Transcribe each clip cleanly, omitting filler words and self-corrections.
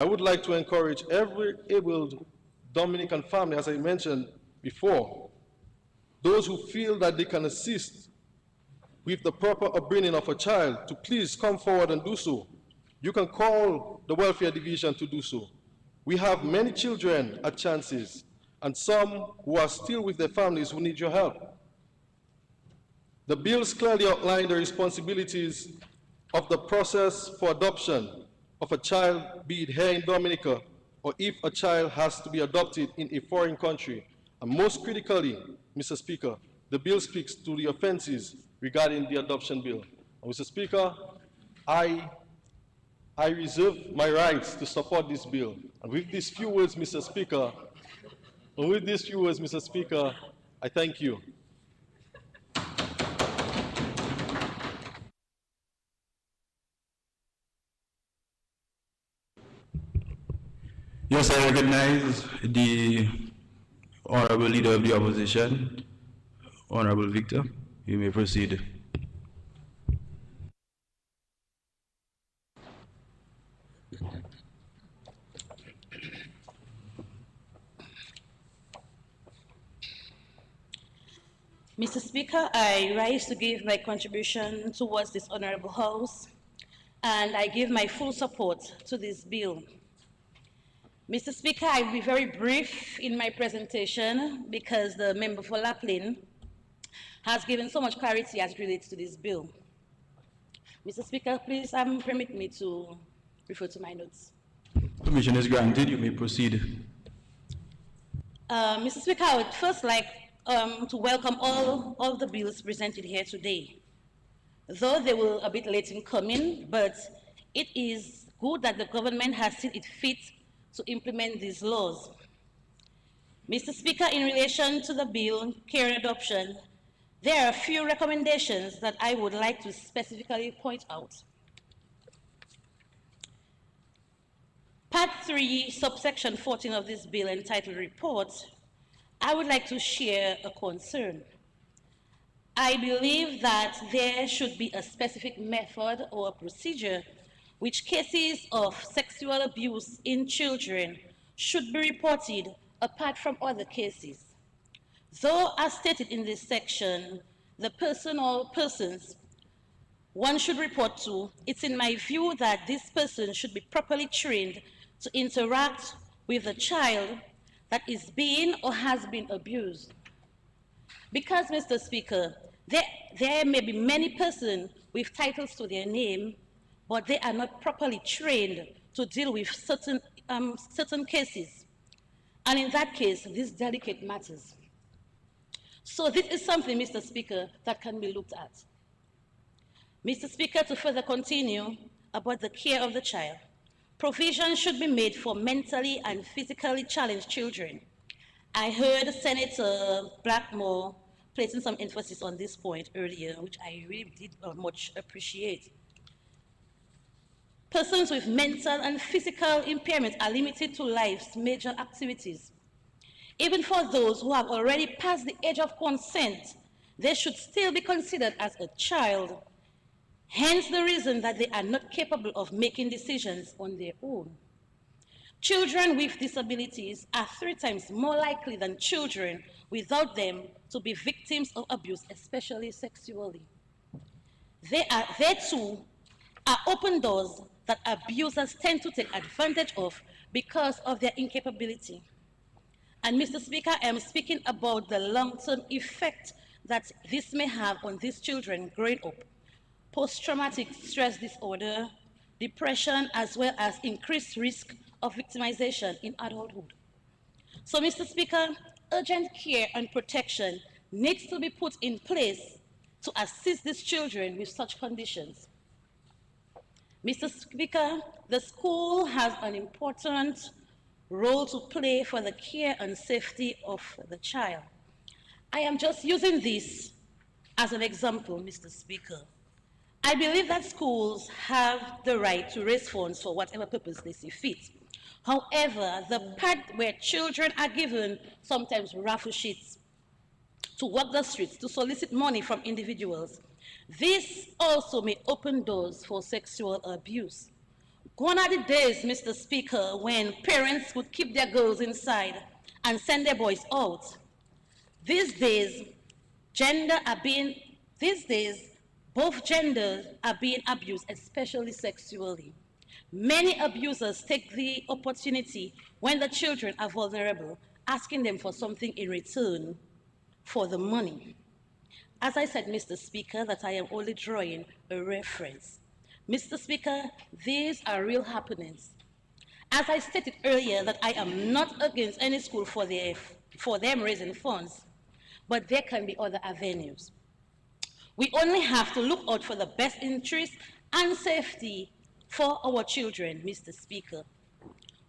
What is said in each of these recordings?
I would like to encourage every able Dominican family, as I mentioned before, those who feel that they can assist with the proper upbringing of a child to please come forward and do so. You can call the welfare division to do so. We have many children at chances and some who are still with their families who need your help. The bills clearly outline the responsibilities of the process for adoption of a child, be it here in Dominica, or if a child has to be adopted in a foreign country. And most critically, Mr. Speaker, the bill speaks to the offenses regarding the adoption bill. And Mr. Speaker, I reserve my rights to support this bill. And with these few words, Mr. Speaker, I thank you. Yes, I recognize the Honorable Leader of the Opposition, Honorable Victor. You may proceed. Mr. Speaker, I rise to give my contribution towards this honorable House, and I give my full support to this bill. Mr. Speaker, I will be very brief in my presentation because the member for Laplin has given so much clarity as it relates to this bill. Mr. Speaker, please permit me to refer to my notes. Permission is granted. You may proceed. Mr. Speaker, I would first like to welcome all the bills presented here today. Though they were a bit late in coming, but it is good that the government has seen it fit to implement these laws. Mr. Speaker, in relation to the bill, care and adoption, there are a few recommendations that I would like to specifically point out. Part 3, subsection 14 of this bill entitled Report, I would like to share a concern. I believe that there should be a specific method or a procedure which cases of sexual abuse in children should be reported apart from other cases. Though, as stated in this section, the person or persons one should report to, it's in my view that this person should be properly trained to interact with a child that is being or has been abused. Because, Mr. Speaker, there may be many persons with titles to their name, but they are not properly trained to deal with certain cases. And in that case, these delicate matters. So this is something, Mr. Speaker, that can be looked at. Mr. Speaker, to further continue about the care of the child, provision should be made for mentally and physically challenged children. I heard Senator Blackmore placing some emphasis on this point earlier, which I really did much appreciate. Persons with mental and physical impairment are limited to life's major activities. Even for those who have already passed the age of consent, they should still be considered as a child. Hence the reason that they are not capable of making decisions on their own. Children with disabilities are 3 times more likely than children without them to be victims of abuse, especially sexually. They too are open doors that abusers tend to take advantage of because of their incapability. And Mr. Speaker, I am speaking about the long-term effect that this may have on these children growing up. Post-traumatic stress disorder, depression, as well as increased risk of victimization in adulthood. So, Mr. Speaker, urgent care and protection needs to be put in place to assist these children with such conditions. Mr. Speaker, the school has an important role to play for the care and safety of the child. I am just using this as an example, Mr. Speaker. I believe that schools have the right to raise funds for whatever purpose they see fit. However, the part where children are given sometimes raffle sheets to walk the streets to solicit money from individuals, this also may open doors for sexual abuse. Gone are the days, Mr. Speaker, when parents would keep their girls inside and send their boys out. These days, gender are being, these days, both genders are being abused, especially sexually. Many abusers take the opportunity when the children are vulnerable, asking them for something in return for the money. As I said, Mr. Speaker, that I am only drawing a reference. Mr. Speaker, these are real happenings. As I stated earlier, that I am not against any school for them raising funds, but there can be other avenues. We only have to look out for the best interest and safety for our children, Mr. Speaker.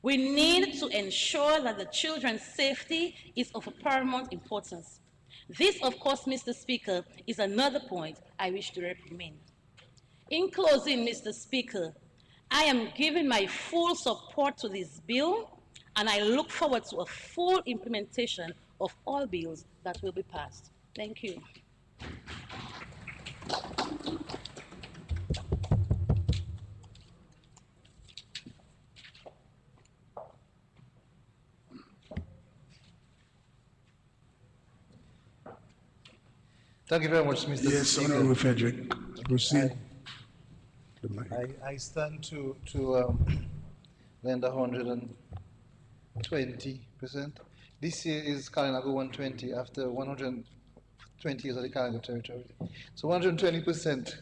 We need to ensure that the children's safety is of paramount importance. This, of course, Mr. Speaker, is another point I wish to recommend. In closing, Mr. Speaker, I am giving my full support to this bill, and I look forward to a full implementation of all bills that will be passed. Thank you. Thank you very much, Mr. Yes, Speaker. Honorable Frederick, proceed. The mic. I stand to lend 120%. This year is Kalinago 120 after 120 years of the Kalinago territory. So 120%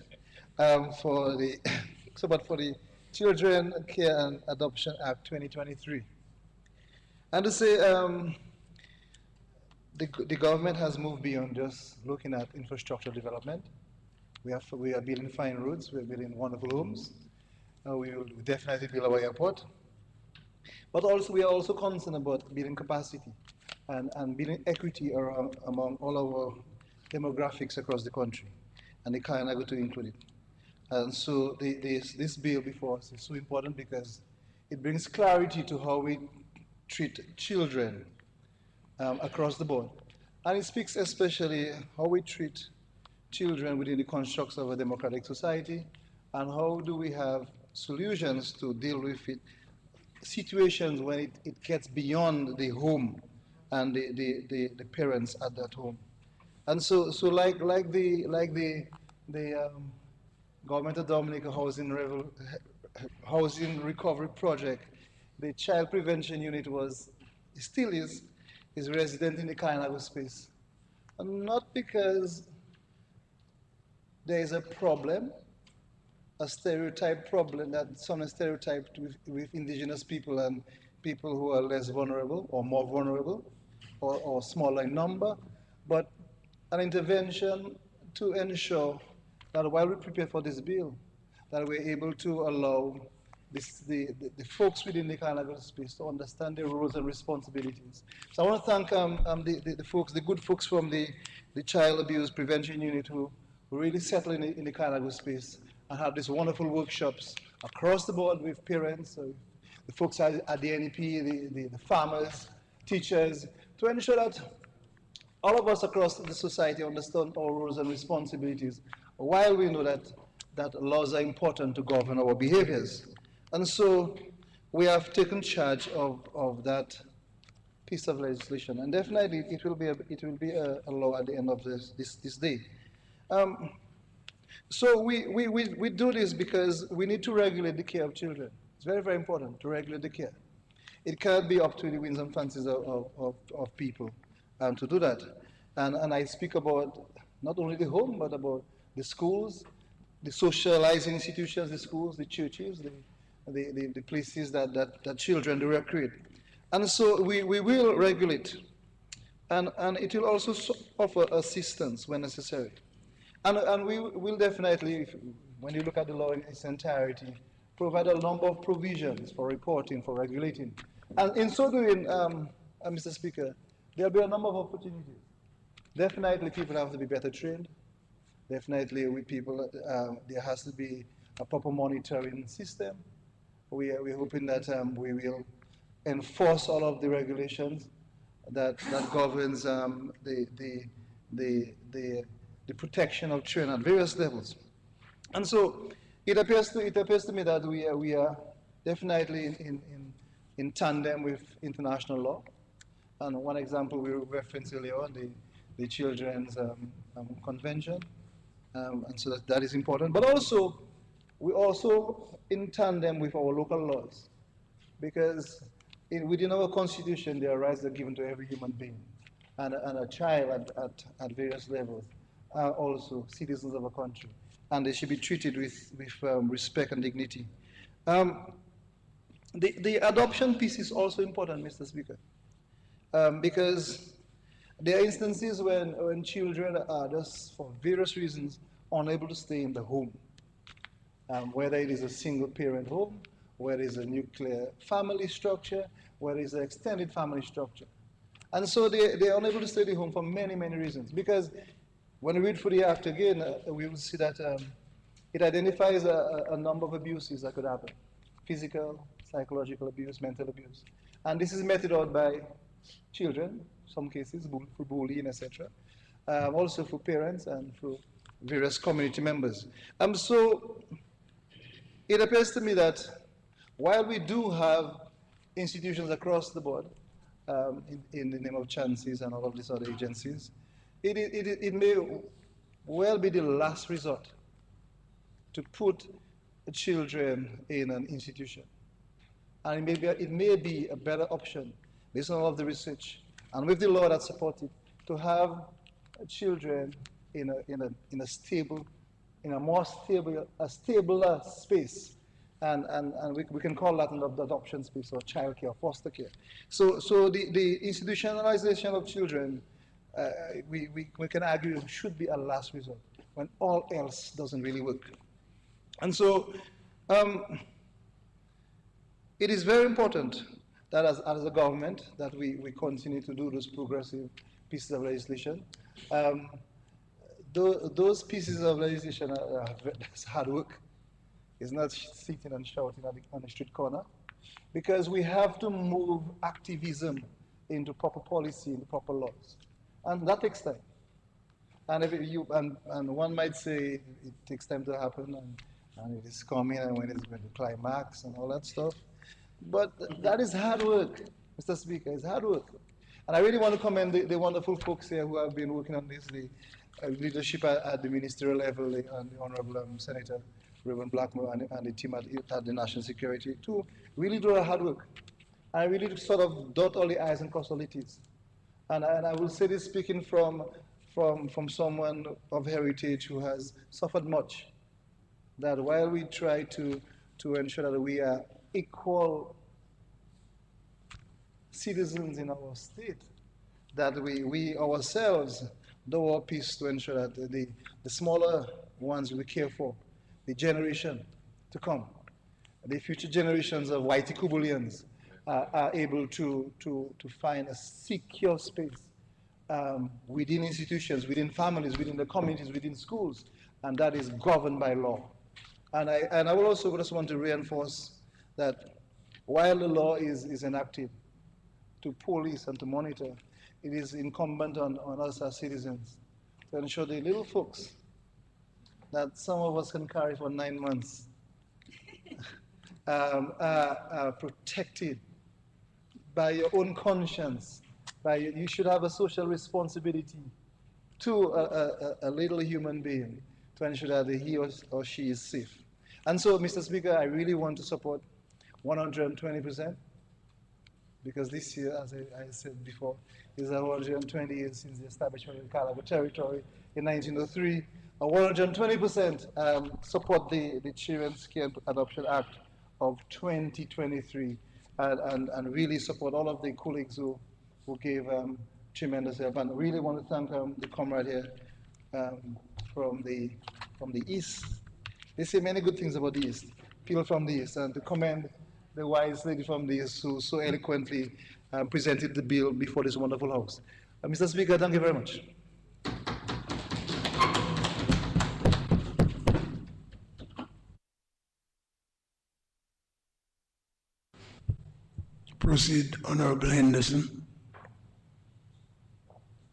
for the but for the Children Care and Adoption Act 2023. And to say the government has moved beyond just looking at infrastructure development. We are building fine roads, we are building wonderful homes. We will definitely build our airport. But also we are also concerned about building capacity and building equity among all our demographics across the country, and the Kainago to include it. And so this bill before us is so important because it brings clarity to how we treat children across the board. And it speaks especially how we treat children within the constructs of a democratic society, and how do we have solutions to deal with it, situations when it gets beyond the home and the parents at that home. And so like the Government of Dominica Housing Recovery Project, the Child Prevention Unit still is resident in the Kainago space. And not because there is a problem, a stereotype problem that some are stereotyped with indigenous people and people who are less vulnerable or more vulnerable or smaller in number, but an intervention to ensure that while we prepare for this bill, that we're able to allow the folks within the Kainago space to understand their roles and responsibilities. So I want to thank the good folks from the Child Abuse Prevention Unit who really settle in the Kainago space and have these wonderful workshops across the board with parents, the folks at the NEP, the farmers, teachers, to ensure that all of us across the society understand our roles and responsibilities, while we know that laws are important to govern our behaviors. And so we have taken charge of that piece of legislation, and definitely it will be a law at the end of this day. So we do this because we need to regulate the care of children. It's very, very important to regulate the care. It can't be up to the whims and fancies of people to do that. And I speak about not only the home, but about the schools, the socializing institutions, the schools, the churches, the places that children do recreate. And so we will regulate, and it will also offer assistance when necessary. And we will definitely, when you look at the law in its entirety, provide a number of provisions for reporting, for regulating. And in so doing, Mr. Speaker, there'll be a number of opportunities. Definitely people have to be better trained. Definitely with people, there has to be a proper monitoring system. We're hoping that we will enforce all of the regulations that governs the protection of children at various levels. And so it appears to me that we are definitely in tandem with international law. And one example we referenced earlier on, the Children's Convention, and so that is important. But also, we also in tandem with our local laws, because within our constitution, there are rights that are given to every human being, and a child at various levels are also citizens of a country, and they should be treated with respect and dignity. The adoption piece is also important, Mr. Speaker, because there are instances when children are just, for various reasons, unable to stay in the home, whether it is a single parent home, whether it's a nuclear family structure, whether it's an extended family structure. And so they are unable to stay at home for many, many reasons. Because when we read through the Act again, we will see that it identifies a number of abuses that could happen: physical, psychological abuse, mental abuse. And this is meted out by children, some cases, for bullying, etc. Also for parents and for various community members. So it appears to me that while we do have institutions across the board, in the name of chances and all of these other agencies, it may well be the last resort to put children in an institution. And it may be a better option, based on all of the research and with the law that supports it, to have children in a stable, in a more stable, a stabler space. And we can call that an adoption space or child care, foster care. So the institutionalization of children, we can argue, should be a last resort when all else doesn't really work. And so it is very important that as a government that we continue to do those progressive pieces of legislation. Those pieces of legislation are hard work. It's not sitting and shouting on the street corner, because we have to move activism into proper policy, into proper laws. And that takes time. And and one might say it takes time to happen, and it is coming, and when it's going to climax and all that stuff. But that is hard work, Mr. Speaker. It's hard work. And I really want to commend the wonderful folks here who have been working on this, the leadership at the ministerial level, and the Honorable Senator Reverend Blackmore and the team at the National Security, to really do a hard work. And really to sort of dot all the I's and cross all the T's. And I will say this speaking from someone of heritage who has suffered much, that while we try to ensure that we are equal citizens in our state, that we ourselves do our piece to ensure that the smaller ones we care for, the generation to come, the future generations of whitey Kubulians are able to find a secure space within institutions, within families, within the communities, within schools, and that is governed by law. And I will also just want to reinforce that while the law is enacted to police and to monitor, it is incumbent on us as citizens to ensure the little folks that some of us can carry for 9 months are protected by your own conscience. You should have a social responsibility to a little human being to ensure that he or she is safe. And so, Mr. Speaker, I really want to support 120%, because this year, as I said before, is 120 years since the establishment of the Calabar Territory in 1903. 120% support the Children's Care and Adoption Act of 2023, and really support all of the colleagues who gave tremendous help. And really want to thank the comrade here from the East. They say many good things about the East, people from the East, and to commend the wise lady from the East who so eloquently presented the bill before this wonderful House. Mr. Speaker, thank you very much. Proceed, Honorable Henderson.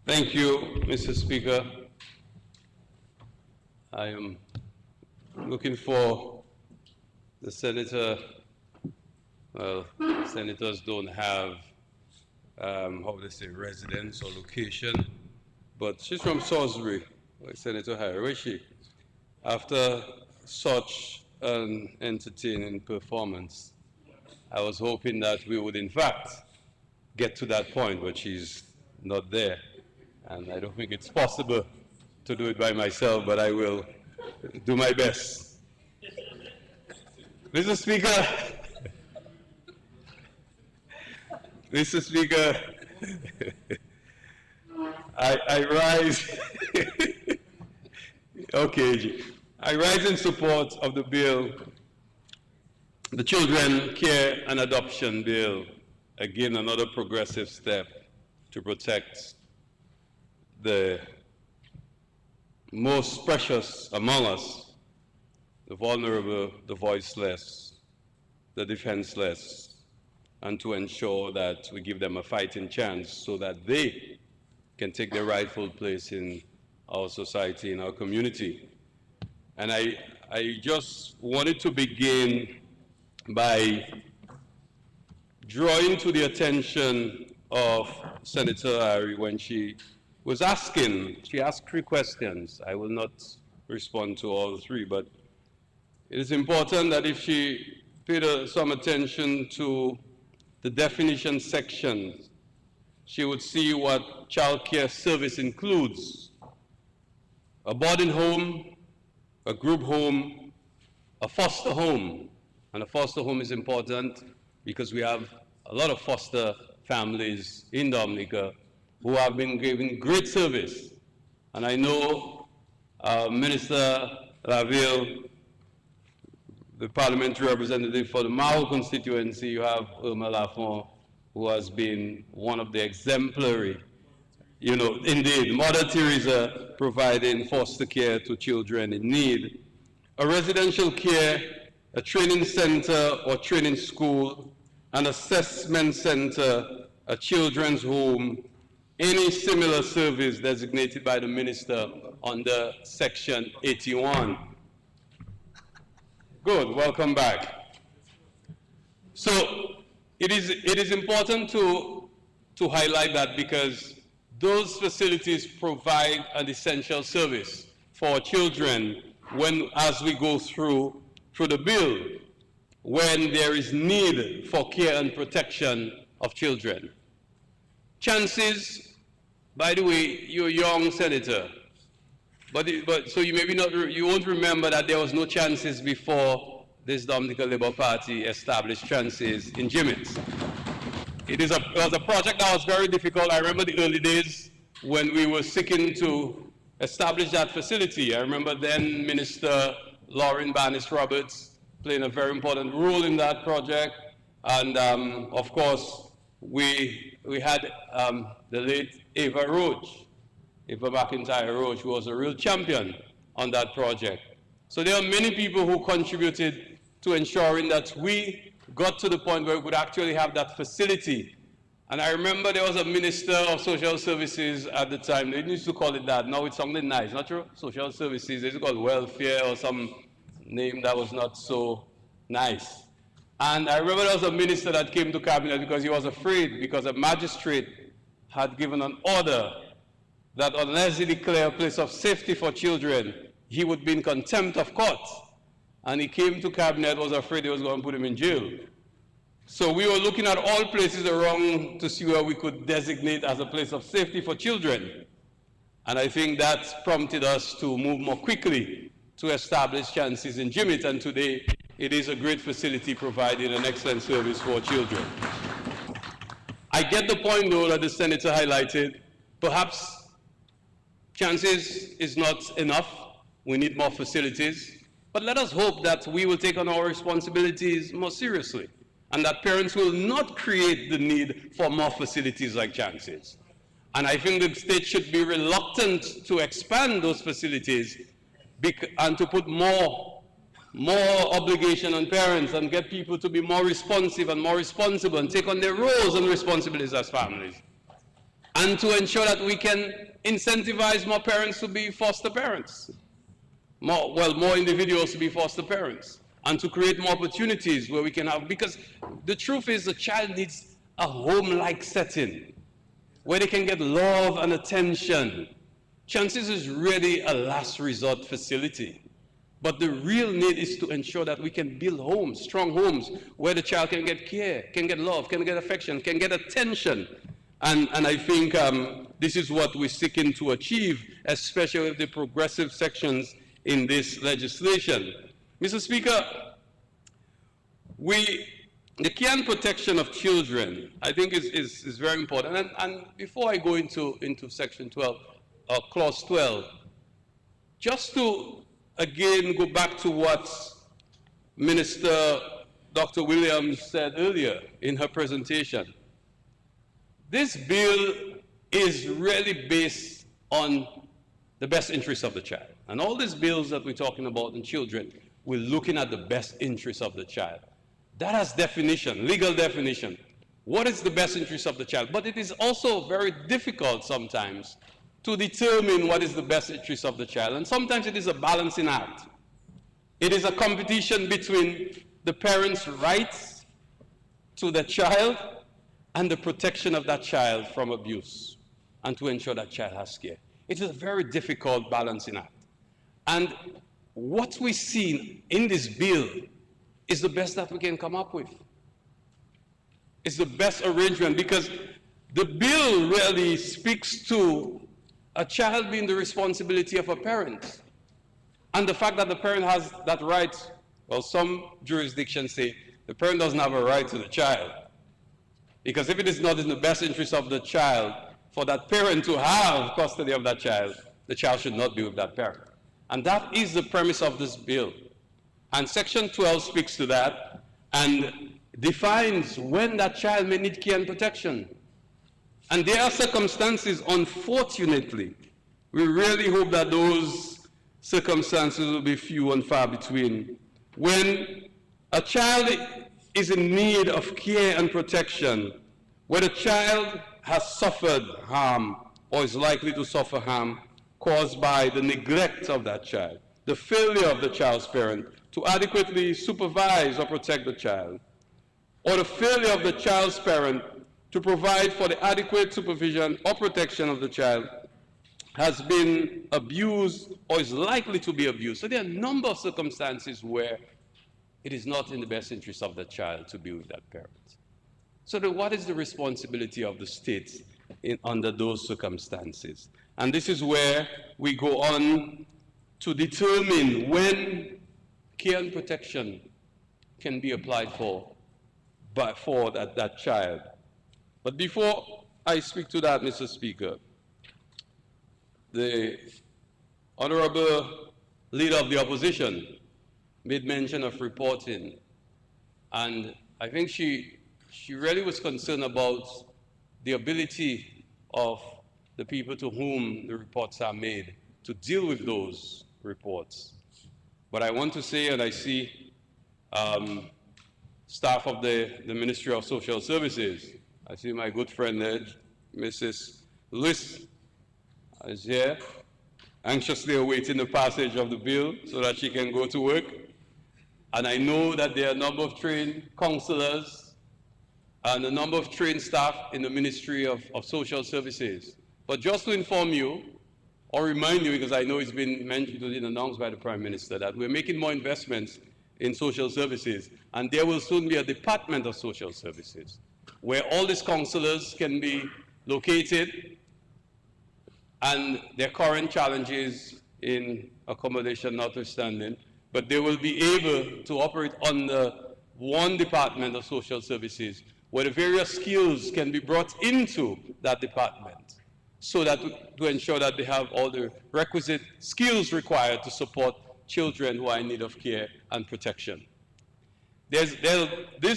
Thank you, Mr. Speaker. I am looking for the Senator Well, senators don't have, how they say, residence or location, but she's from Salisbury, like Senator Harry. Where is she? After such an entertaining performance, I was hoping that we would in fact get to that point, but she's not there. And I don't think it's possible to do it by myself, but I will do my best. Mr. Speaker, Mr. Speaker, I rise, okay, I rise in support of the bill, the Children Care and Adoption Bill, again another progressive step to protect the most precious among us, the vulnerable, the voiceless, the defenseless, and to ensure that we give them a fighting chance so that they can take their rightful place in our society, in our community. And I just wanted to begin by drawing to the attention of Senator Ari when she was asking, she asked 3 questions. I will not respond to all 3, but it is important that if she paid some attention to the definition section, she would see what child care service includes: a boarding home, a group home, a foster home. And a foster home is important because we have a lot of foster families in Dominica who have been giving great service. And I know Minister Laville, the parliamentary representative for the Mao constituency, you have Irma Lafont, who has been one of the exemplary, indeed, Mother Teresa providing foster care to children in need. A residential care, a training center or training school, an assessment center, a children's home, any similar service designated by the minister under Section 81. Good, welcome back. So it is important to highlight that because those facilities provide an essential service for children as we go through the bill, when there is need for care and protection of children. Chances, by the way, you're a young senator, but so you you won't remember that there was no chances before this Dominica Labour Party established chances in Jimmits. It was a project that was very difficult. I remember the early days when we were seeking to establish that facility. I remember then Minister Lauren Barnes Roberts playing a very important role in that project. And of course, we had the late Ava McIntyre Roach, who was a real champion on that project. So there are many people who contributed to ensuring that we got to the point where we could actually have that facility. And I remember there was a minister of social services at the time. They used to call it that. Now it's something nice, not true? Social services, they used to call it welfare or some name that was not so nice. And I remember there was a minister that came to cabinet because he was afraid, because a magistrate had given an order that unless he declared a place of safety for children, he would be in contempt of court. And he came to cabinet, was afraid he was going to put him in jail. So we were looking at all places around to see where we could designate as a place of safety for children. And I think that prompted us to move more quickly to establish chances in Jimmit. And today, it is a great facility providing an excellent service for children. I get the point, though, that the senator highlighted. Perhaps chances is not enough. We need more facilities. But let us hope that we will take on our responsibilities more seriously, and that parents will not create the need for more facilities like chances. And I think the state should be reluctant to expand those facilities and to put more obligation on parents and get people to be more responsive and more responsible and take on their roles and responsibilities as families. And to ensure that we can incentivize more parents to be foster parents. More individuals to be foster parents. and to create more opportunities where we can have, because the truth is the child needs a home-like setting where they can get love and attention. Chances is really a last resort facility. But the real need is to ensure that we can build homes, strong homes, where the child can get care, can get love, can get affection, can get attention. And I think this is what we're seeking to achieve, especially with the progressive sections in this legislation. Mr. Speaker, the care and protection of children, I think is very important. And before I go into section 12, clause 12, just to again go back to what Minister Dr. Williams said earlier in her presentation. This bill is really based on the best interests of the child. And all these bills that we're talking about in children, we're looking at the best interests of the child. That has definition, legal definition. What is the best interest of the child? But it is also very difficult sometimes to determine what is the best interest of the child. And sometimes it is a balancing act. It is a competition between the parents' rights to the child and the protection of that child from abuse, and to ensure that child has care. It is a very difficult balancing act. And what we see in this bill is the best that we can come up with. It's the best arrangement, because the bill really speaks to a child being the responsibility of a parent. And the fact that the parent has that right, well, some jurisdictions say the parent doesn't have a right to the child. Because if it is not in the best interest of the child for that parent to have custody of that child, the child should not be with that parent. And that is the premise of this bill. And section 12 speaks to that and defines when that child may need care and protection. And there are circumstances, unfortunately, we really hope that those circumstances will be few and far between, when a child is in need of care and protection, where the child has suffered harm or is likely to suffer harm caused by the neglect of that child, the failure of the child's parent to adequately supervise or protect the child, or the failure of the child's parent to provide for the adequate supervision or protection of the child, has been abused or is likely to be abused. So there are a number of circumstances where it is not in the best interest of the child to be with that parent. So then what is the responsibility of the state under those circumstances? And this is where we go on to determine when care and protection can be applied for that child. But before I speak to that, Mr. Speaker, the Honorable Leader of the Opposition made mention of reporting, and I think she really was concerned about the ability of the people to whom the reports are made to deal with those reports. But I want to say, and I see staff of the Ministry of Social Services, I see my good friend there, Mrs. Lewis is here, anxiously awaiting the passage of the bill so that she can go to work. And I know that there are a number of trained counselors and a number of trained staff in the Ministry of Social Services. But just to inform you, or remind you, because I know it's been mentioned and announced by the Prime Minister, that we're making more investments in social services, and there will soon be a Department of Social Services, where all these counselors can be located, and their current challenges in accommodation notwithstanding, but they will be able to operate under one Department of Social Services, where the various skills can be brought into that department, so that to ensure that they have all the requisite skills required to support children who are in need of care and protection. This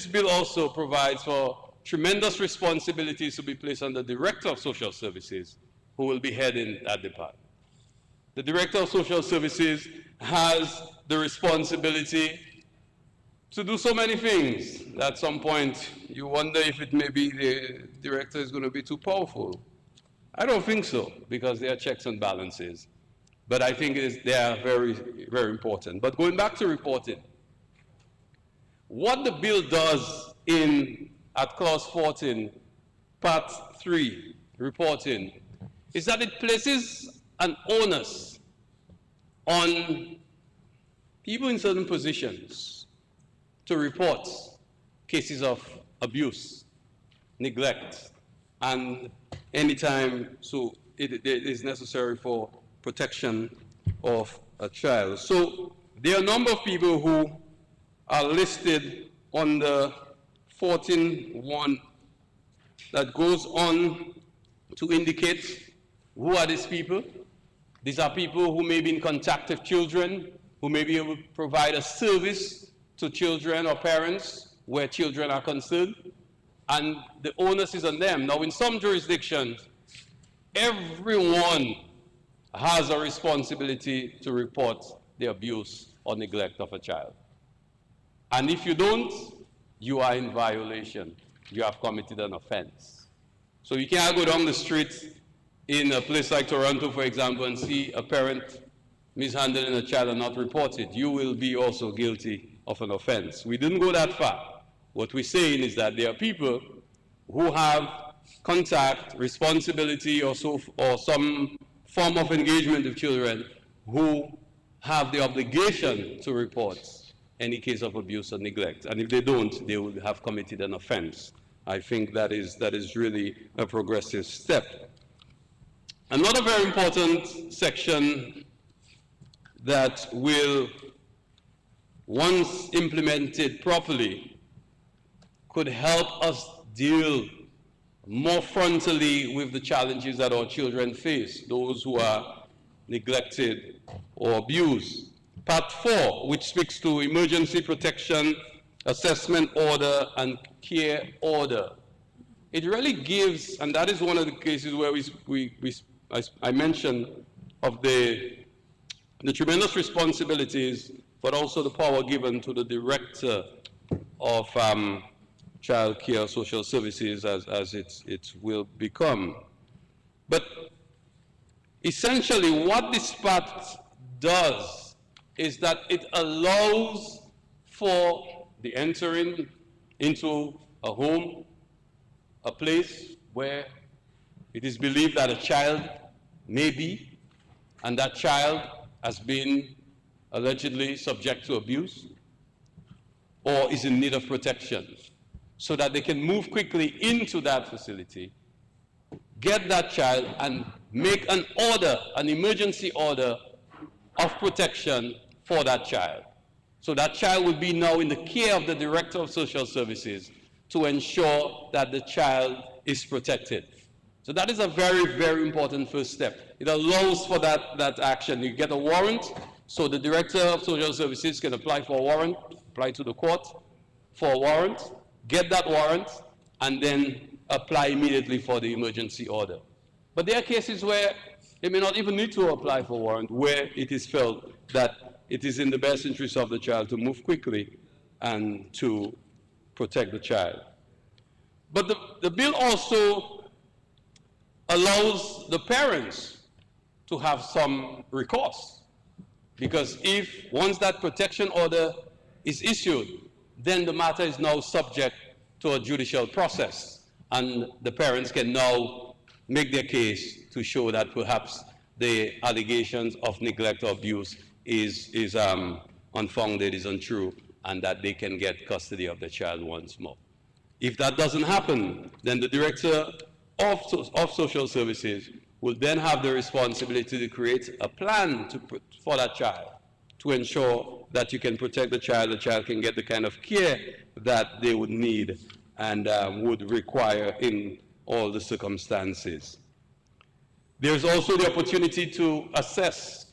bill also provides for tremendous responsibilities to be placed on the Director of Social Services, who will be heading that department. The Director of Social Services has the responsibility to do so many things that at some point you wonder if it may be the director is going to be too powerful. I don't think so, because there are checks and balances. But I think they are very, very important. But going back to reporting, What the bill does at clause 14, part 3, reporting, is that it places an onus on people in certain positions to report cases of abuse, neglect, and anytime it is necessary for protection of a child. So there are a number of people who are listed on the 14.1 that goes on to indicate who are these people. These are people who may be in contact with children, who may be able to provide a service to children or parents where children are concerned, and the onus is on them. Now, in some jurisdictions, everyone has a responsibility to report the abuse or neglect of a child. And if you don't, you are in violation. You have committed an offense. So you can't go down the street in a place like Toronto, for example, and see a parent mishandling a child and not report it. You will be also guilty of an offense. We didn't go that far. What we're saying is that there are people who have contact, responsibility, or some form of engagement with children who have the obligation to report any case of abuse or neglect. And if they don't, they will have committed an offense. I think that is really a progressive step. Another very important section that will, once implemented properly, could help us deal more frontally with the challenges that our children face, those who are neglected or abused. Part 4, which speaks to emergency protection, assessment order, and care order. It really gives, and that is one of the cases where I mentioned of the tremendous responsibilities, but also the power given to the director of child care social services as it will become. But essentially what this part does is that it allows for the entering into a home, a place where it is believed that a child may be, and that child has been allegedly subject to abuse or is in need of protection, so that they can move quickly into that facility, get that child, and make an order, an emergency order of protection for that child. So that child will be now in the care of the Director of Social Services to ensure that the child is protected. So that is a very, very important first step. It allows for that action. You get a warrant, so the Director of Social Services can apply for a warrant, apply to the court for a warrant, get that warrant, and then apply immediately for the emergency order. But there are cases where they may not even need to apply for a warrant, where it is felt that it is in the best interest of the child to move quickly and to protect the child. But the bill also allows the parents to have some recourse, because if once that protection order is issued, then the matter is now subject to a judicial process, and the parents can now make their case to show that perhaps the allegations of neglect or abuse is unfounded, is untrue, and that they can get custody of the child once more. If that doesn't happen, then the Director of Social Services will then have the responsibility to create a plan for that child, to ensure that you can protect the child can get the kind of care that they would need and would require in all the circumstances. There's also the opportunity to assess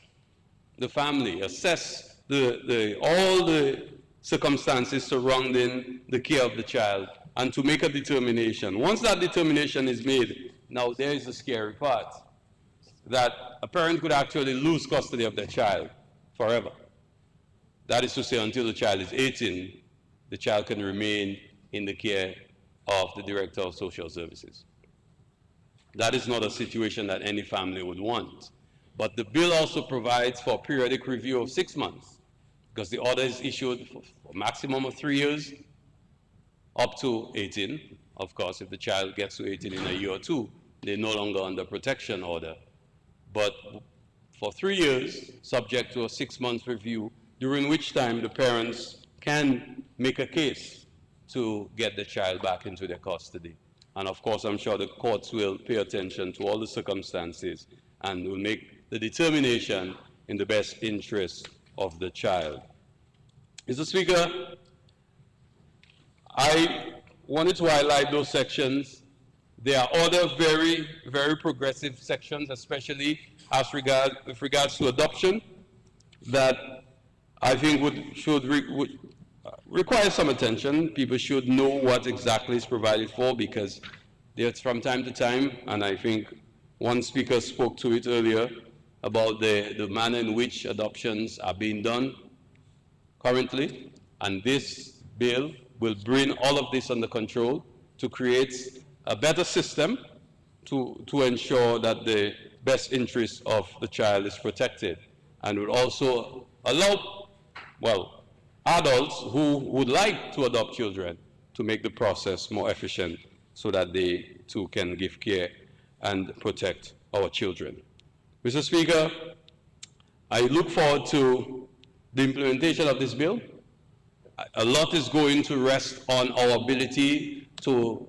the family, assess all the circumstances surrounding the care of the child, and to make a determination. Once that determination is made, now there is the scary part, that a parent could actually lose custody of their child forever. That is to say, until the child is 18, the child can remain in the care of the Director of Social Services. That is not a situation that any family would want. But the bill also provides for a periodic review of 6 months because the order is issued for a maximum of 3 years, up to 18. Of course, if the child gets to 18 in a year or two, they're no longer under protection order. But for 3 years, subject to a 6-month review, during which time the parents can make a case to get the child back into their custody. And of course, I'm sure the courts will pay attention to all the circumstances and will make the determination in the best interest of the child. Mr. Speaker, I wanted to highlight those sections. There are other very, very progressive sections, especially with regards to adoption, that I think should require some attention. People should know what exactly is provided for, because there's from time to time, and I think one speaker spoke to it earlier, about the manner in which adoptions are being done currently, and this bill will bring all of this under control to create a better system to ensure that the best interest of the child is protected, and will also allow, well, adults who would like to adopt children to make the process more efficient so that they too can give care and protect our children. Mr. Speaker, I look forward to the implementation of this bill. A lot is going to rest on our ability to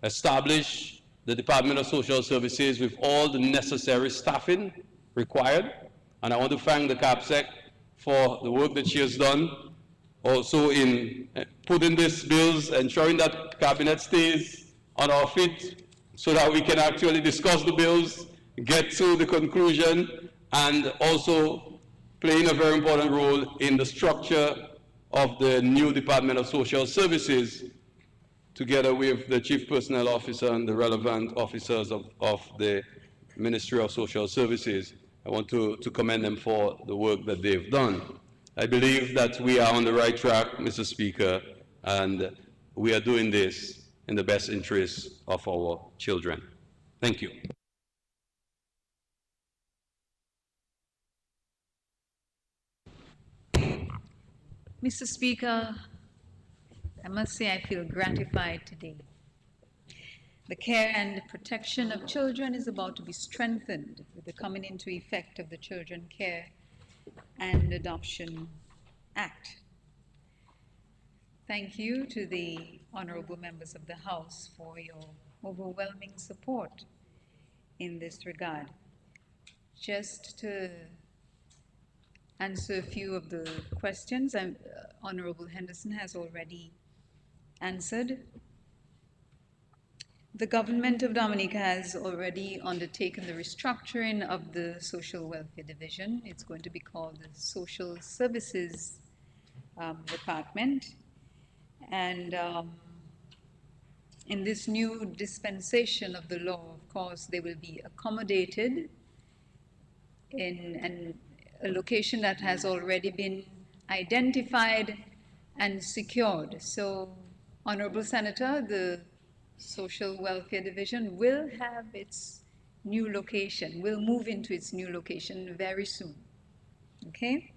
establish the Department of Social Services with all the necessary staffing required. And I want to thank the CAPSEC for the work that she has done, also in putting these bills, ensuring that Cabinet stays on our feet so that we can actually discuss the bills, get to the conclusion, and also playing a very important role in the structure of the new Department of Social Services, together with the Chief Personnel Officer and the relevant officers of the Ministry of Social Services. I want to commend them for the work that they've done. I believe that we are on the right track, Mr. Speaker, and we are doing this in the best interest of our children. Thank you. Mr. Speaker, I must say I feel gratified today. The care and protection of children is about to be strengthened with the coming into effect of the Children Care and Adoption Act. Thank you to the honorable members of the House for your overwhelming support in this regard. Just to answer a few of the questions, Honorable Henderson has already answered. The government of Dominica has already undertaken the restructuring of the Social Welfare Division. It's going to be called the Social Services Department. And in this new dispensation of the law, of course, they will be accommodated in a location that has already been identified and secured. So, Honorable Senator, the Social Welfare Division will have its new location, will move into its new location very soon. Okay?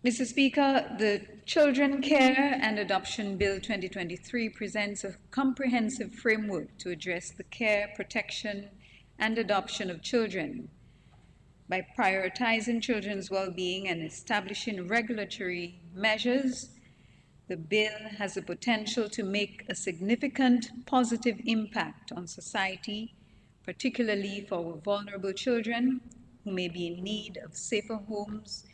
Mr. Speaker, the Children Care and Adoption Bill 2023 presents a comprehensive framework to address the care, protection, and adoption of children by prioritizing children's well-being and establishing regulatory measures. The bill has the potential to make a significant positive impact on society, particularly for vulnerable children who may be in need of safer homes,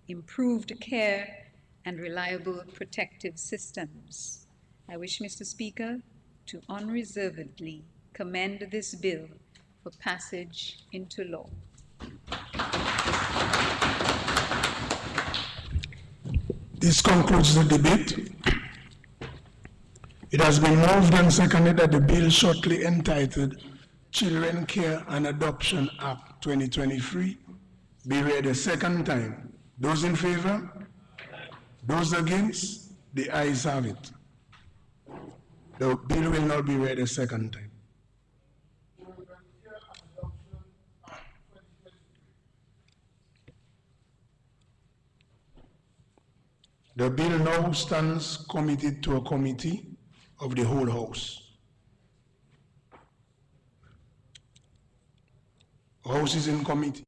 improved care, and reliable protective systems. I wish, Mr. Speaker, to unreservedly commend this bill for passage into law. This concludes the debate. It has been moved and seconded that the bill shortly entitled Children Care and Adoption Act 2023 be read a second time. Those in favor? Those against? The ayes have it. The bill will not be read a second time. The bill now stands committed to a committee of the whole House. House is in committee.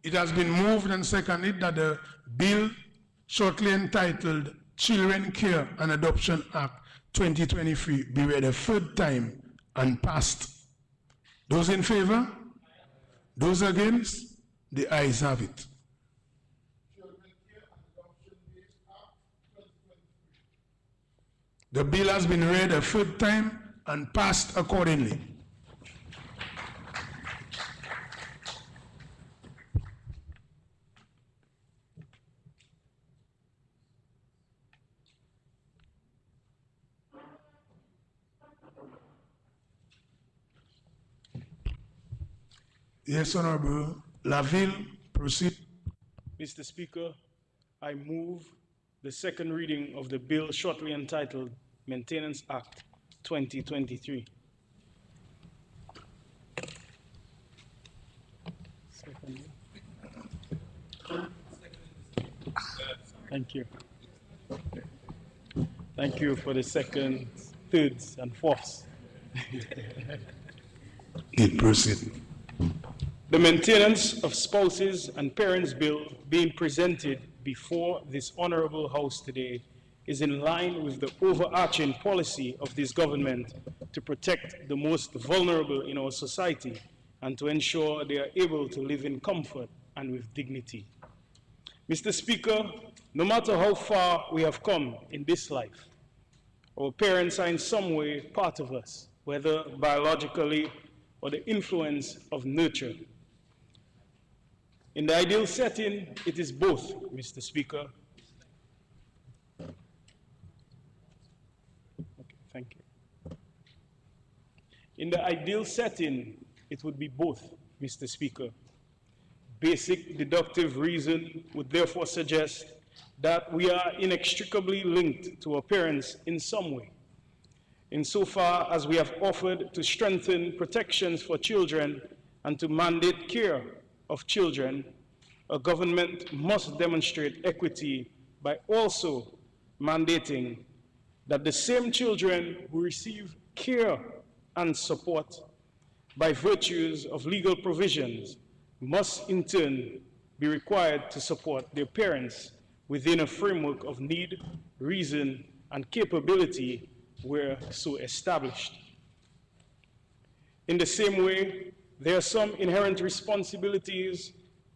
It has been moved and seconded that the bill shortly entitled Children Care and Adoption Act 2023 be read a third time and passed. Those in favor? Those against? The ayes have it. The bill has been read a third time and passed accordingly. Yes, Honorable Laville, proceed. Mr. Speaker, I move the second reading of the bill shortly entitled Maintenance Act 2023. Second. Thank you. Thank you for the second, thirds, and fourths. Proceed. The Maintenance of Spouses and Parents Bill being presented before this honorable House today is in line with the overarching policy of this government to protect the most vulnerable in our society and to ensure they are able to live in comfort and with dignity. Mr. Speaker, no matter how far we have come in this life, our parents are in some way part of us, whether biologically or the influence of nurture. In the ideal setting, it is both, Mr. Speaker. Okay, thank you. In the ideal setting, it would be both, Mr. Speaker. Basic deductive reason would therefore suggest that we are inextricably linked to our parents in some way, insofar as we have offered to strengthen protections for children and to mandate care of children. A government must demonstrate equity by also mandating that the same children who receive care and support by virtues of legal provisions must in turn be required to support their parents within a framework of need, reason, and capability where so established. In the same way, there are some inherent responsibilities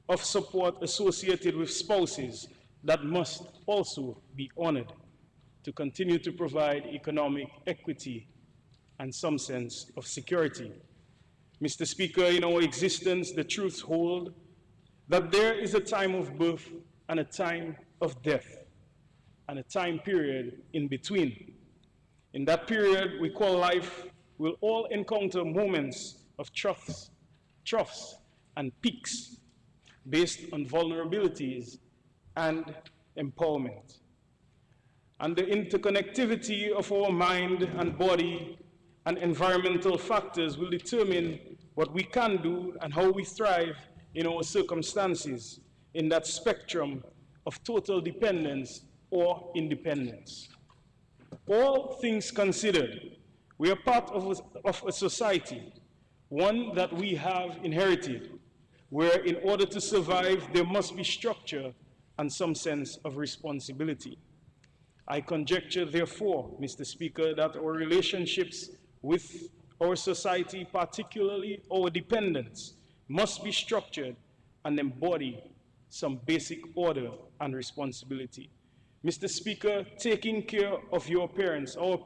of support associated with spouses that must also be honored to continue to provide economic equity and some sense of security. Mr. Speaker, in our existence, the truths hold that there is a time of birth and a time of death, and a time period in between. In that period we call life, we'll all encounter moments of troughs, and peaks based on vulnerabilities and empowerment. And the interconnectivity of our mind and body and environmental factors will determine what we can do and how we thrive in our circumstances in that spectrum of total dependence or independence. All things considered, we are part of a society, one that we have inherited, where in order to survive, there must be structure and some sense of responsibility. I conjecture, therefore, Mr. Speaker, that our relationships with our society, particularly our dependents, must be structured and embody some basic order and responsibility. Mr. Speaker, taking care of your parents, our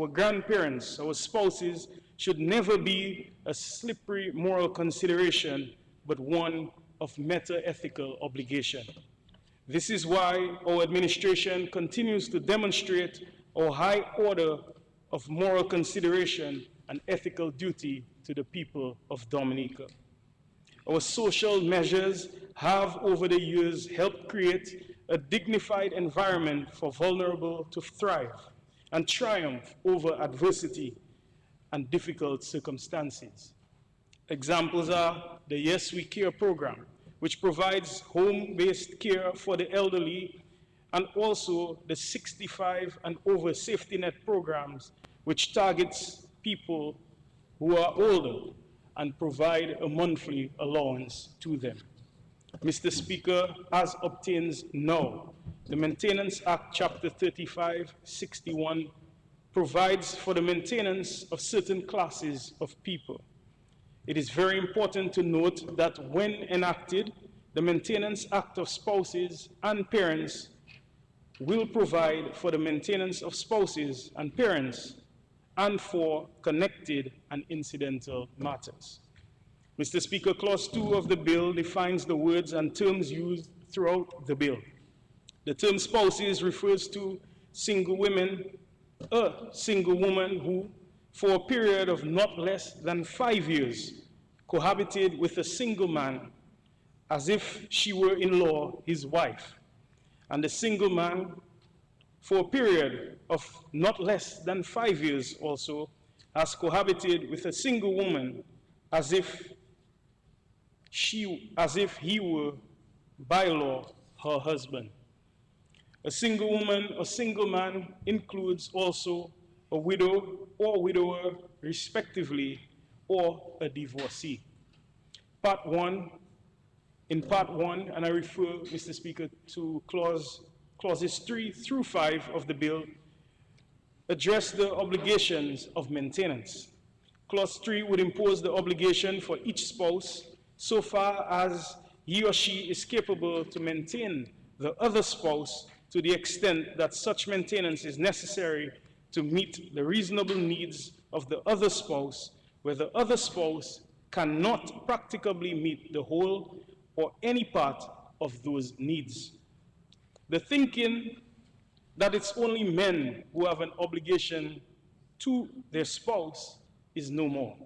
grandparents, our spouses, should never be a slippery moral consideration, but one of meta-ethical obligation. This is why our administration continues to demonstrate our high order of moral consideration and ethical duty to the people of Dominica. Our social measures have over the years helped create a dignified environment for vulnerable to thrive and triumph over adversity and difficult circumstances. Examples are the Yes We Care program, which provides home-based care for the elderly, and also the 65 and over safety net programs, which targets people who are older and provide a monthly allowance to them. Mr. Speaker, as obtains now, the Maintenance Act, Chapter 35, 61, provides for the maintenance of certain classes of people. It is very important to note that when enacted, the Maintenance Act of Spouses and Parents will provide for the maintenance of spouses and parents and for connected and incidental matters. Mr. Speaker, Clause 2 of the bill defines the words and terms used throughout the bill. The term spouses refers to single women, a single woman who, for a period of not less than 5 years, cohabited with a single man as if she were in law his wife, and a single man for a period of not less than 5 years also has cohabited with a single woman as if he were by law her husband. A single woman or single man includes also a widow or widower respectively, or a divorcee. In part one, and I refer, Mr. Speaker, to clauses 3 through 5 of the bill, address the obligations of maintenance. Clause 3 would impose the obligation for each spouse so far as he or she is capable to maintain the other spouse to the extent that such maintenance is necessary to meet the reasonable needs of the other spouse, where the other spouse cannot practically meet the whole or any part of those needs. The thinking that it's only men who have an obligation to their spouse is no more.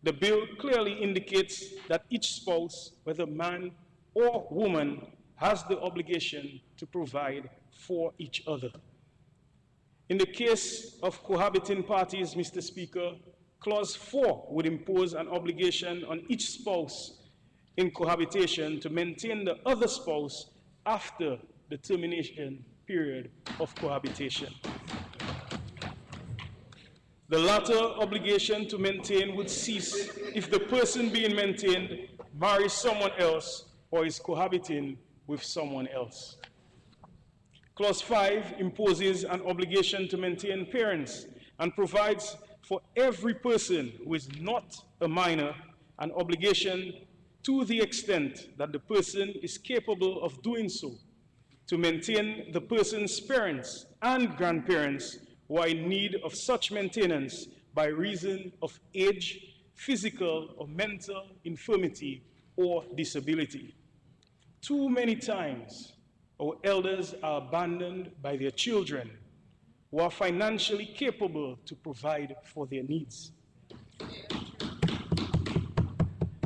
The bill clearly indicates that each spouse, whether man or woman, has the obligation to provide for each other. In the case of cohabiting parties, Mr. Speaker, Clause 4 would impose an obligation on each spouse in cohabitation to maintain the other spouse after the termination period of cohabitation. The latter obligation to maintain would cease if the person being maintained marries someone else or is cohabiting with someone else. Clause 5 imposes an obligation to maintain parents and provides for every person who is not a minor an obligation to the extent that the person is capable of doing so to maintain the person's parents and grandparents who are in need of such maintenance by reason of age, physical or mental infirmity or disability. Too many times, our elders are abandoned by their children who are financially capable to provide for their needs.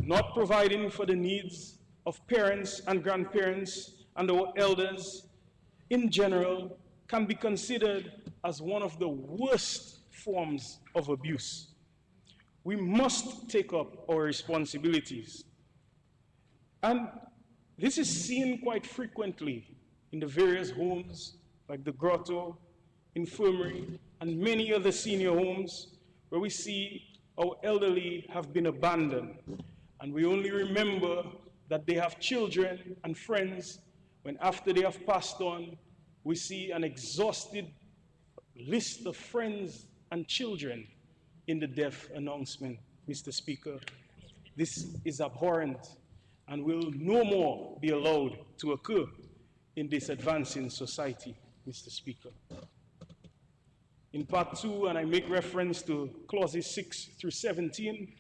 Not providing for the needs of parents and grandparents and our elders in general can be considered as one of the worst forms of abuse. We must take up our responsibilities. And this is seen quite frequently in the various homes like the Grotto, Infirmary, and many other senior homes where we see our elderly have been abandoned. And we only remember that they have children and friends when after they have passed on, we see an exhausted list of friends and children in the death announcement, Mr. Speaker. This is abhorrent and will no more be allowed to occur in this advancing society, Mr. Speaker. In part 2, and I make reference to clauses 6 through 17,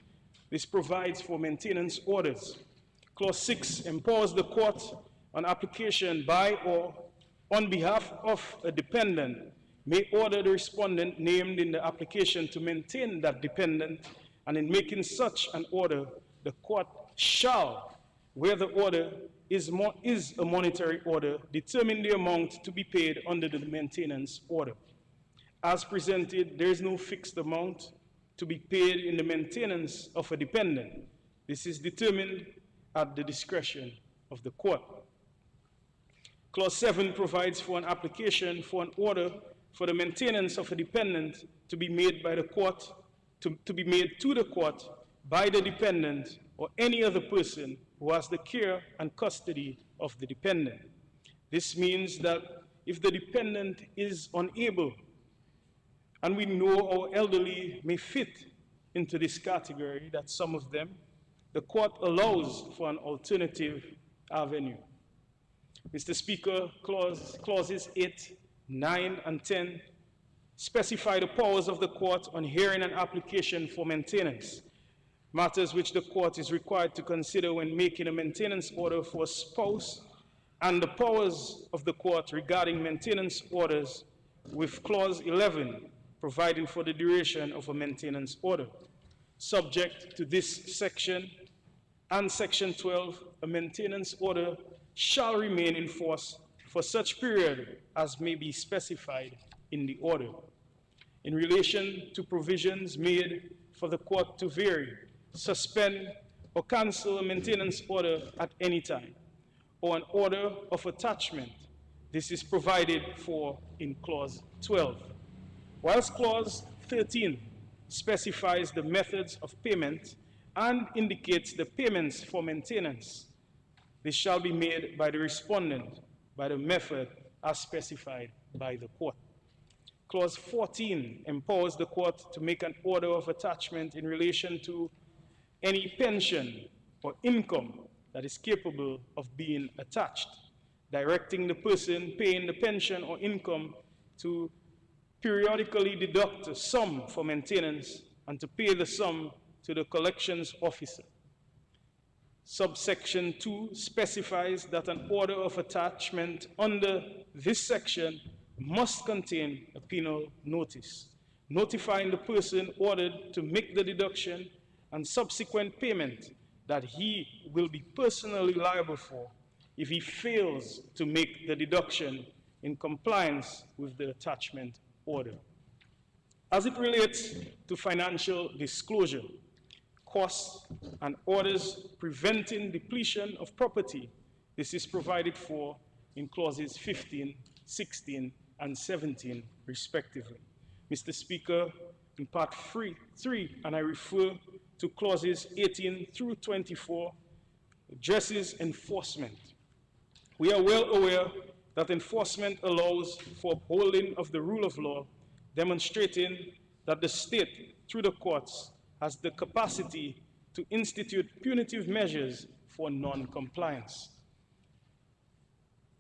this provides for maintenance orders. Clause 6 empowers the court on application by or on behalf of a dependent may order the respondent named in the application to maintain that dependent, and in making such an order, the court shall, where the order is a monetary order, determine the amount to be paid under the maintenance order. As presented, there is no fixed amount to be paid in the maintenance of a dependent. This is determined at the discretion of the court. Clause 7 provides for an application for an order for the maintenance of a dependent to be made by the court, to be made to the court by the dependent or any other person who has the care and custody of the dependent. This means that if the dependent is unable, and we know our elderly may fit into this category, that some of them, the court allows for an alternative avenue. Mr. Speaker, clauses 8, 9, and 10 specify the powers of the court on hearing an application for maintenance, matters which the court is required to consider when making a maintenance order for a spouse, and the powers of the court regarding maintenance orders with clause 11, providing for the duration of a maintenance order. Subject to this section and section 12, a maintenance order shall remain in force for such period as may be specified in the order. In relation to provisions made for the court to vary, suspend, or cancel a maintenance order at any time, or an order of attachment, this is provided for in clause 12. Whilst clause 13 specifies the methods of payment and indicates the payments for maintenance, this shall be made by the respondent by the method as specified by the court. Clause 14 empowers the court to make an order of attachment in relation to any pension or income that is capable of being attached, directing the person paying the pension or income to periodically deduct a sum for maintenance and to pay the sum to the collections officer. Subsection 2 specifies that an order of attachment under this section must contain a penal notice, notifying the person ordered to make the deduction and subsequent payment that he will be personally liable for if he fails to make the deduction in compliance with the attachment order. As it relates to financial disclosure, costs, and orders preventing depletion of property, this is provided for in clauses 15, 16, and 17, respectively. Mr. Speaker, in part 3, and I refer to clauses 18 through 24, addresses enforcement. We are well aware that enforcement allows for upholding of the rule of law, demonstrating that the state, through the courts, has the capacity to institute punitive measures for non-compliance.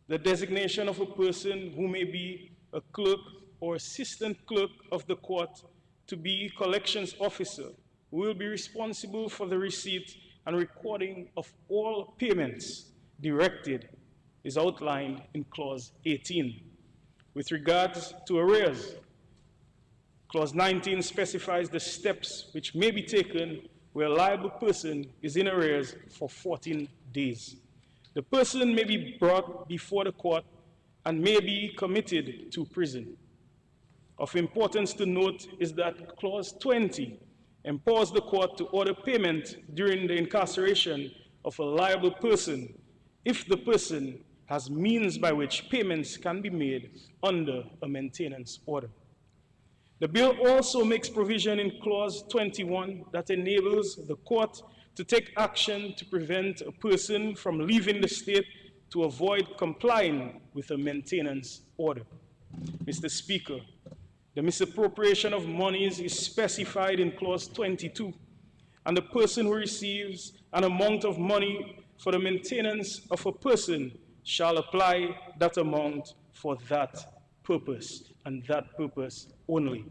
The designation of a person who may be a clerk or assistant clerk of the court to be collections officer who will be responsible for the receipt and recording of all payments directed is outlined in clause 18. With regards to arrears, clause 19 specifies the steps which may be taken where a liable person is in arrears for 14 days. The person may be brought before the court and may be committed to prison. Of importance to note is that clause 20 empowers the court to order payment during the incarceration of a liable person if the person has means by which payments can be made under a maintenance order. The bill also makes provision in clause 21 that enables the court to take action to prevent a person from leaving the state to avoid complying with a maintenance order. Mr. Speaker, the misappropriation of monies is specified in clause 22, and the person who receives an amount of money for the maintenance of a person shall apply that amount for that purpose, and that purpose only.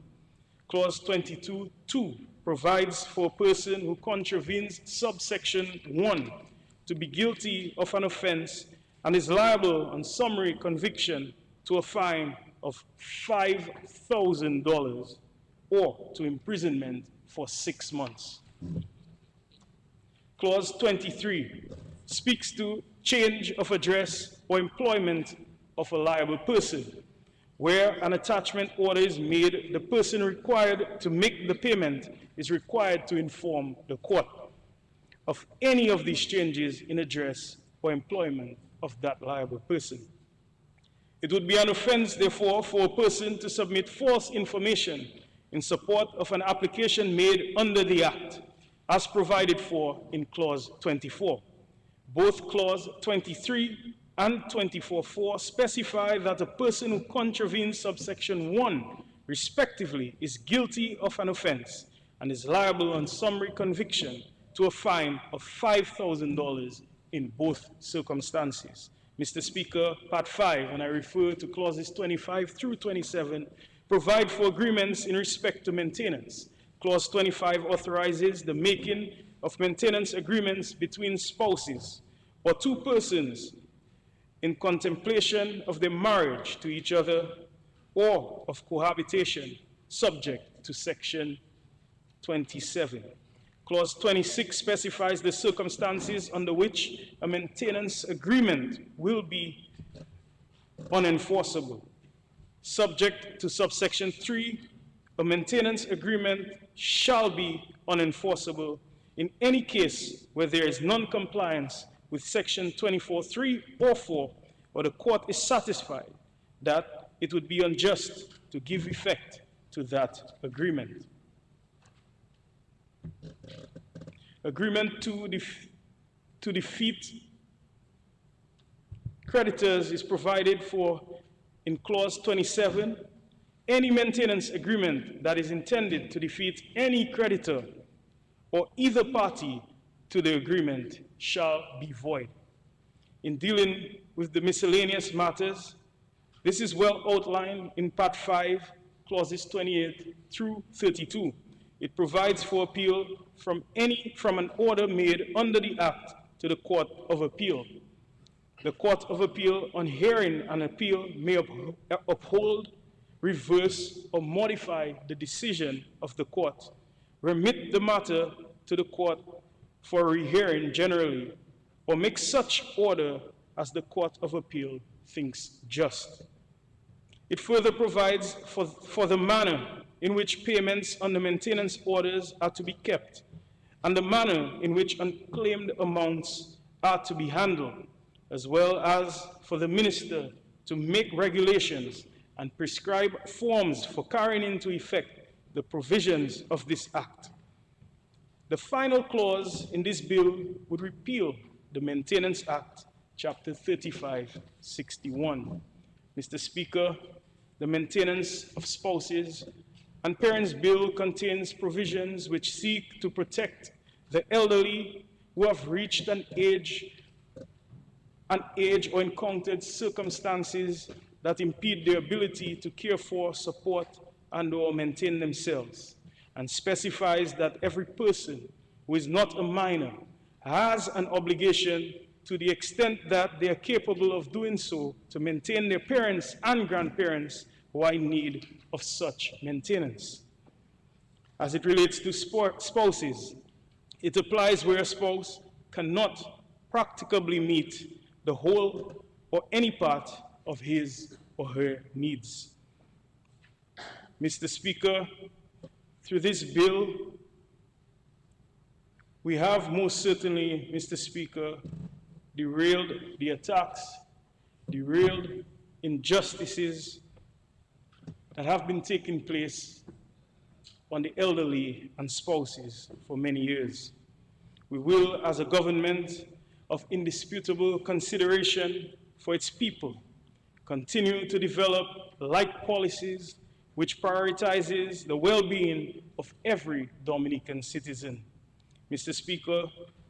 Clause 22(2) provides for a person who contravenes subsection 1 to be guilty of an offense and is liable on summary conviction to a fine of $5,000 or to imprisonment for 6 months. Clause 23 speaks to change of address or employment of a liable person. Where an attachment order is made, the person required to make the payment is required to inform the court of any of these changes in address or employment of that liable person. It would be an offense, therefore, for a person to submit false information in support of an application made under the Act, as provided for in Clause 24. Both Clause 23 and 24.4 specify that a person who contravenes subsection 1, respectively, is guilty of an offense and is liable on summary conviction to a fine of $5,000 in both circumstances. Mr. Speaker, Part 5, and I refer to clauses 25 through 27, provide for agreements in respect to maintenance. Clause 25 authorizes the making of maintenance agreements between spouses or two persons in contemplation of their marriage to each other or of cohabitation, subject to Section 27. Clause 26 specifies the circumstances under which a maintenance agreement will be unenforceable. Subject to subsection 3, a maintenance agreement shall be unenforceable in any case where there is non-compliance with section 24.3 or 4, or the court is satisfied that it would be unjust to give effect to that agreement. Agreement to defeat creditors is provided for in clause 27. Any maintenance agreement that is intended to defeat any creditor or either party to the agreement shall be void. In dealing with the miscellaneous matters, this is well outlined in Part 5, clauses 28 through 32. It provides for appeal from an order made under the Act to the Court of Appeal. The Court of Appeal, on hearing an appeal, may uphold, reverse, or modify the decision of the court, remit the matter to the court for rehearing generally, or make such order as the Court of Appeal thinks just. It further provides for the manner in which payments on the maintenance orders are to be kept, and the manner in which unclaimed amounts are to be handled, as well as for the minister to make regulations and prescribe forms for carrying into effect the provisions of this act. The final clause in this bill would repeal the Maintenance Act, Chapter 3561. Mr. Speaker, the Maintenance of Spouses and Parents Bill contains provisions which seek to protect the elderly who have reached an age or encountered circumstances that impede their ability to care for, support, and/or maintain themselves, and specifies that every person who is not a minor has an obligation, to the extent that they are capable of doing so, to maintain their parents and grandparents who are in need of such maintenance. As it relates to spouses, it applies where a spouse cannot practicably meet the whole or any part of his or her needs. Mr. Speaker, through this bill, we have most certainly, Mr. Speaker, derailed the attacks, derailed injustices that have been taking place on the elderly and spouses for many years. We will, as a government of indisputable consideration for its people, continue to develop like policies which prioritizes the well-being of every Dominican citizen. Mr. Speaker,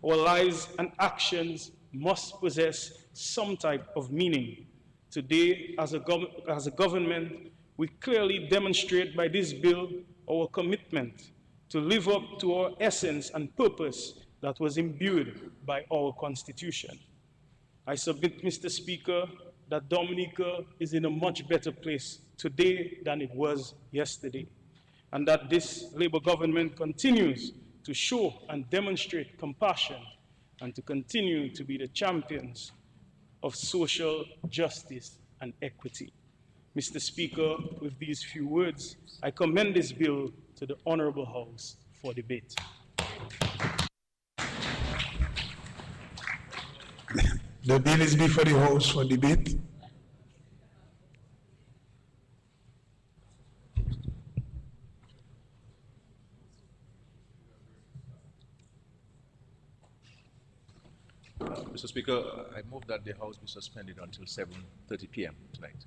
our lives and actions must possess some type of meaning. Today, as a government, we clearly demonstrate by this bill our commitment to live up to our essence and purpose that was imbued by our Constitution. I submit, Mr. Speaker, that Dominica is in a much better place today than it was yesterday, and that this Labour government continues to show and demonstrate compassion and to continue to be the champions of social justice and equity. Mr. Speaker, with these few words, I commend this bill to the Honorable House for debate. The bill is before the House for debate. Mr. Speaker, I move that the House be suspended until 7:30 p.m. tonight.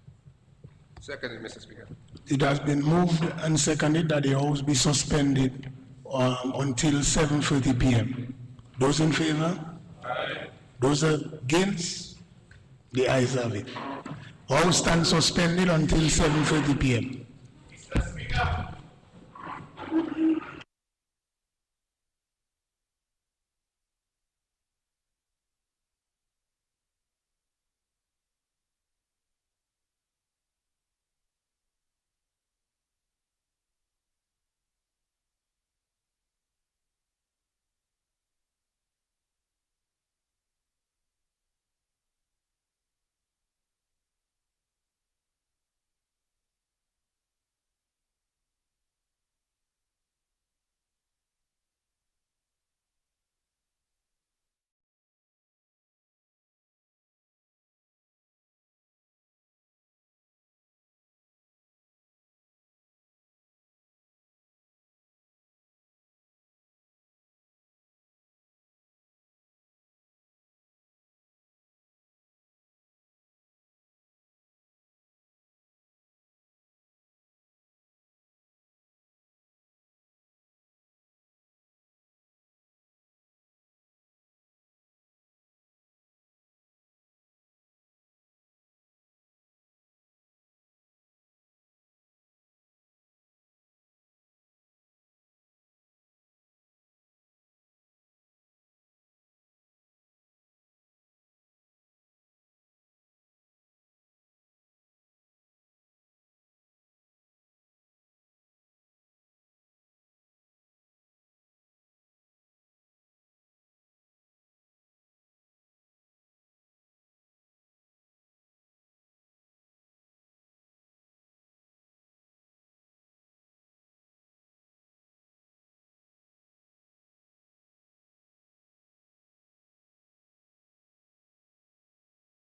Seconded, Mr. Speaker. It has been moved and seconded that the House be suspended until 7:30 p.m. Those in favor? Aye. Those against? The ayes have it. House stands suspended until 7:30 p.m.